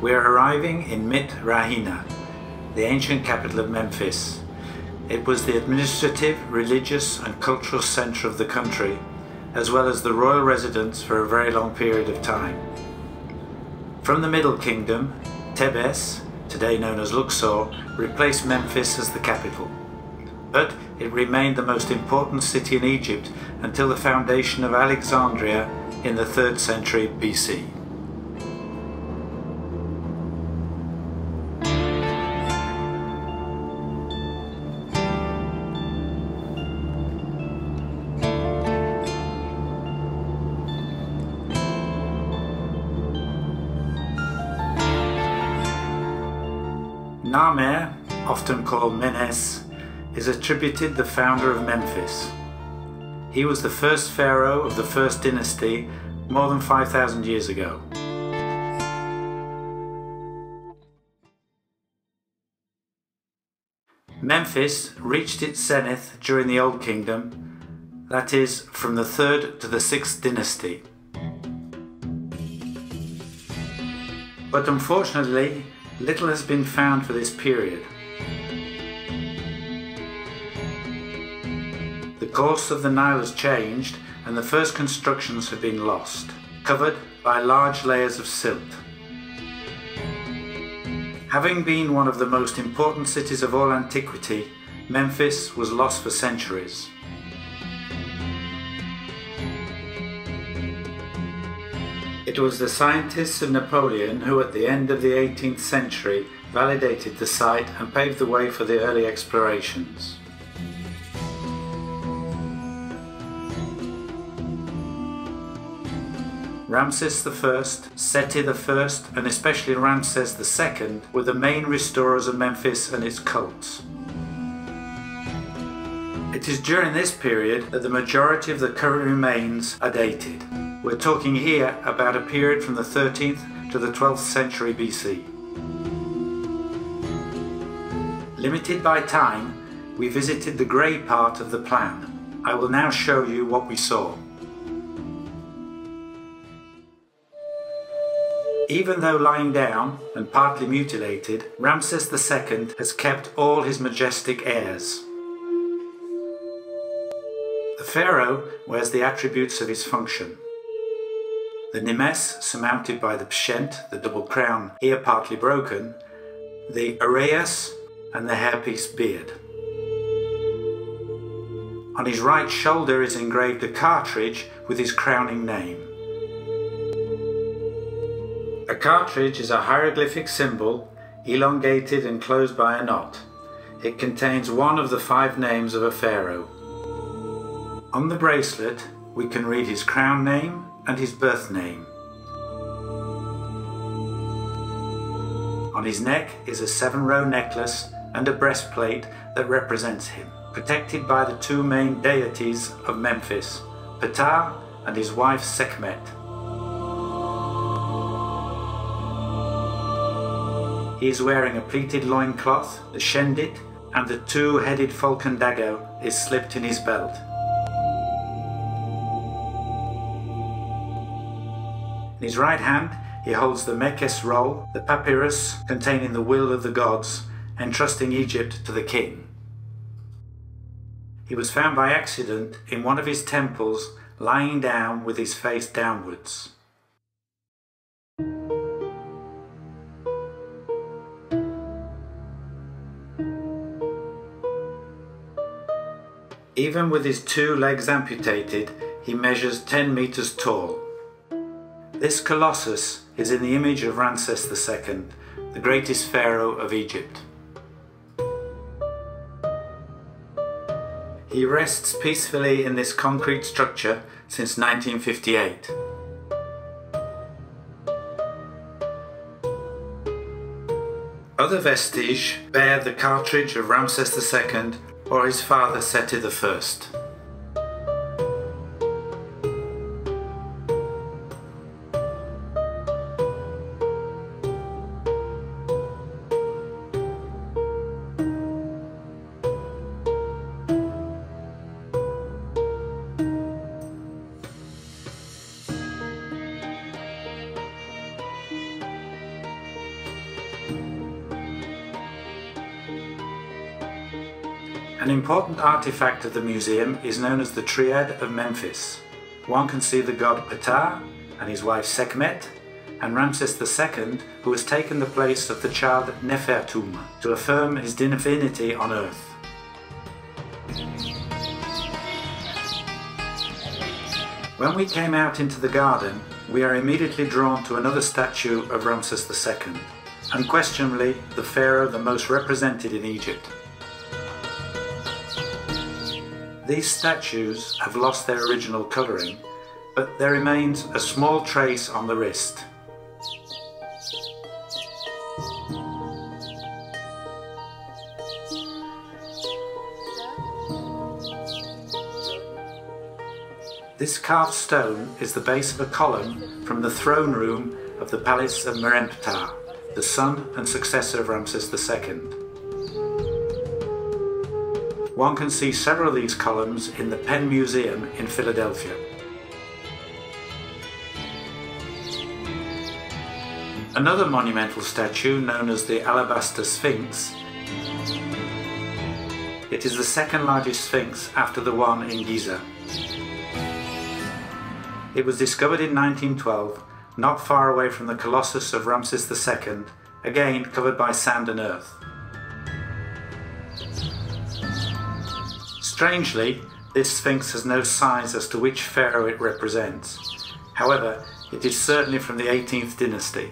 We're arriving in Mit Rahina, the ancient capital of Memphis. It was the administrative, religious and cultural centre of the country, as well as the royal residence for a very long period of time. From the Middle Kingdom, Thebes, today known as Luxor, replaced Memphis as the capital. But it remained the most important city in Egypt until the foundation of Alexandria in the 3rd century BC. Narmer, often called Menes, is attributed the founder of Memphis. He was the first pharaoh of the first dynasty more than 5,000 years ago. Memphis reached its zenith during the Old Kingdom, that is, from the 3rd to the 6th dynasty. But unfortunately, little has been found for this period. The course of the Nile has changed and the first constructions have been lost, covered by large layers of silt. Having been one of the most important cities of all antiquity, Memphis was lost for centuries. It was the scientists of Napoleon who at the end of the 18th century validated the site and paved the way for the early explorations. Ramses I, Seti I and especially Ramses II were the main restorers of Memphis and its cults. It is during this period that the majority of the current remains are dated. We're talking here about a period from the 13th to the 12th century BC. Limited by time, we visited the grey part of the plan. I will now show you what we saw. Even though lying down and partly mutilated, Ramses II has kept all his majestic airs. The pharaoh wears the attributes of his function. The nimes, surmounted by the pshent, the double crown, here partly broken, the arrayas and the hairpiece beard. On his right shoulder is engraved a cartridge with his crowning name. A cartridge is a hieroglyphic symbol, elongated and closed by a knot. It contains one of the 5 names of a pharaoh. On the bracelet, we can read his crown name and his birth name. On his neck is a 7-row necklace and a breastplate that represents him, protected by the 2 main deities of Memphis, Ptah and his wife Sekhmet. He is wearing a pleated loincloth, the shendit, and the 2-headed falcon dagger is slipped in his belt. In his right hand, he holds the Mekes roll, the papyrus containing the will of the gods, entrusting Egypt to the king. He was found by accident in one of his temples, lying down with his face downwards. Even with his 2 legs amputated, he measures 10 meters tall. This colossus is in the image of Ramses II, the greatest pharaoh of Egypt. He rests peacefully in this concrete structure since 1958. Other vestiges bear the cartridge of Ramses II or his father Seti I. An important artifact of the museum is known as the Triad of Memphis. One can see the god Ptah and his wife Sekhmet, and Ramses II, who has taken the place of the child Nefertum to affirm his divinity on earth. When we came out into the garden, we are immediately drawn to another statue of Ramses II, unquestionably the pharaoh the most represented in Egypt. These statues have lost their original colouring, but there remains a small trace on the wrist. This carved stone is the base of a column from the throne room of the palace of Memphis, the son and successor of Ramses II. One can see several of these columns in the Penn Museum in Philadelphia. Another monumental statue, known as the Alabaster Sphinx, it is the second largest sphinx after the one in Giza. It was discovered in 1912, not far away from the Colossus of Ramses II, again covered by sand and earth. Strangely, this sphinx has no signs as to which pharaoh it represents. However, it is certainly from the 18th dynasty.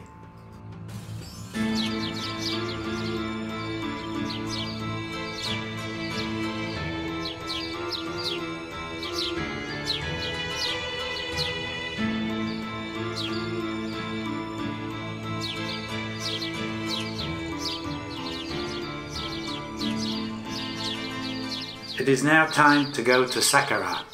It is now time to go to Saqqara.